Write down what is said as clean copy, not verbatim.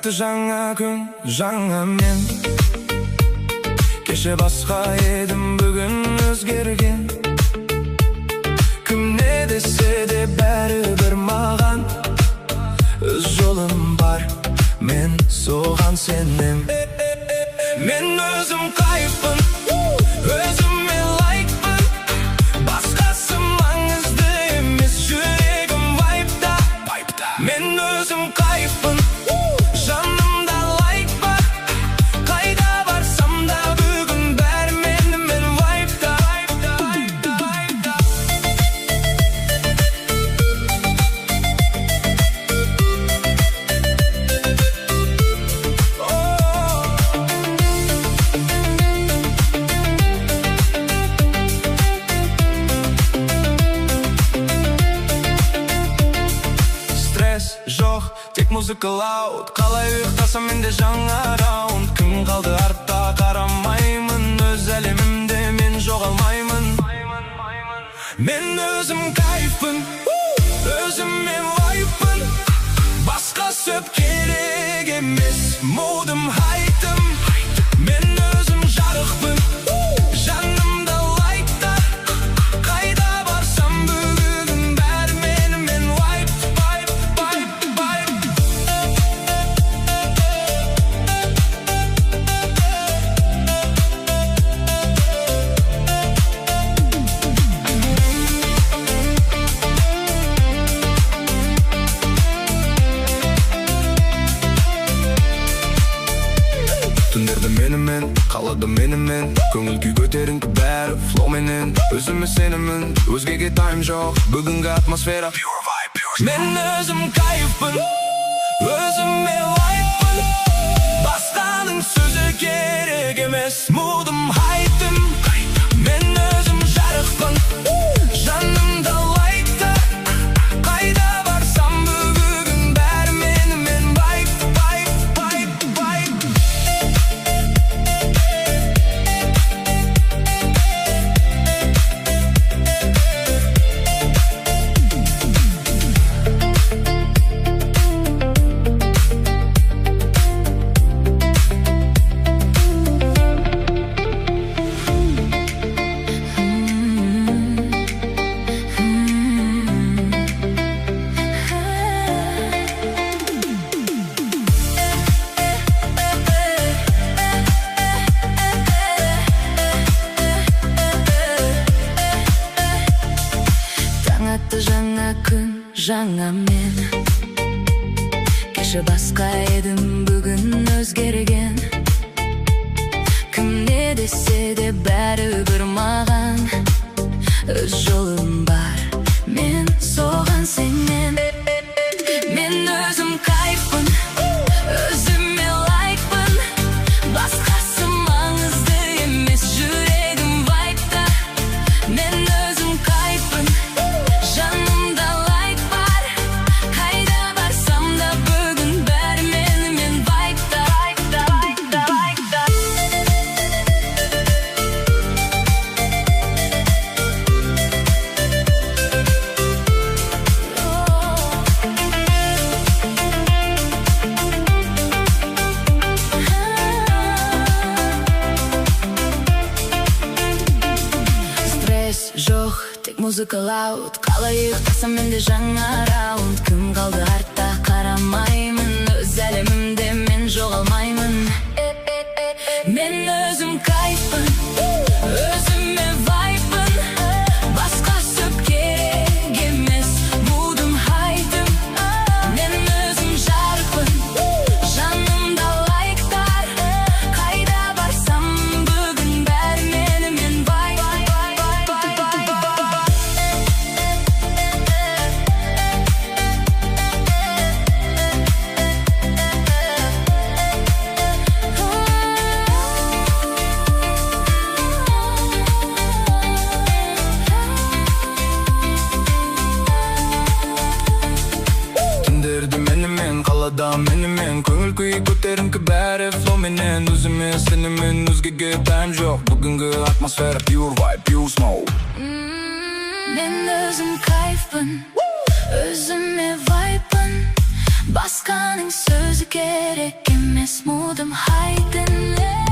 атты жаңа күн, жаңа мен. Кеше басқа едім, бүгін өзгерген. Кім не десе де бәрібір маған. Өз жолым бар, мен соған сенем. Мен өзім қайыппын, өзіме лайықпын. Басқасы маңызды емес, жүрегім вайпта. Мен өзім қайыппын, жанымда лайк бар. Қайда барсам да бүгін бәрі менімен вайпта. Жоқ, тек музыка лауд. Қалай ұйықтасам менде жаңа раунд. Кім қалды артта қарамаймын. Өз әлемімде мен жоғалмаймын. Мен өзім кайфпын, өзіме лайықпын. Басқа сөп керек емес, модым хайтым. Мен өзім жарықпын, жанымда лайктар. Қайда барсам бүгін бәрі менімен вайп. Түндерді менімен, қалады менімен. Көңіл күй көтеріңкі бәрі флоуменен. Өзіме сенімін, өзгеге тайм жоқ. Бүгінгі атмосфера pure vibe, pure. Мен өзім кайфпын, өзіме лайықпын. Басқаның сөзі керек емес, мудым хайтым. Мен өзім жарықпын, жанымда лайктар. Қайда барсам бүгін бәрі менімен вайп. Жаңа күн, жаңа мен. Кеше басқа едім, бүгін өзгерген. Кім не десе де бәрібір маған. Өз жолым бар, мен соған сенем. Мен өзім кайфпын, өзіме лайықпын. Басқасы маңызды емес, жүрегім вайпта. Мен өзім кайфпын, жанымда лайк бар. Қайда барсам да бүгін бәрі менімен вайпта. Стресс жоқ, тек музыка лауд. Қалай ұйықтасам менде жаңа раунд. Кім қалды артта қарамаймын. Өз әлемімде мен жоғалмаймын. Мен өзім кайфпын, өзіме вайппын. Басқа сөп керек емес, мудым хайтым. Мен өзім жарықпын, жанымда лайктар. Қайда барсам бүгін бәрі менімен вайп. қалада менімен. Көңіл күй көтеріңкі бәрі флоуменен. Өзіме сенімін, өзгеге тайм жоқ. Бүгінгі атмосфера pure vibe, pure smoke. Мен өзім кайфпын, өзіме вайппын. Басқаның сөзі керек емес, мудым, хай dinle.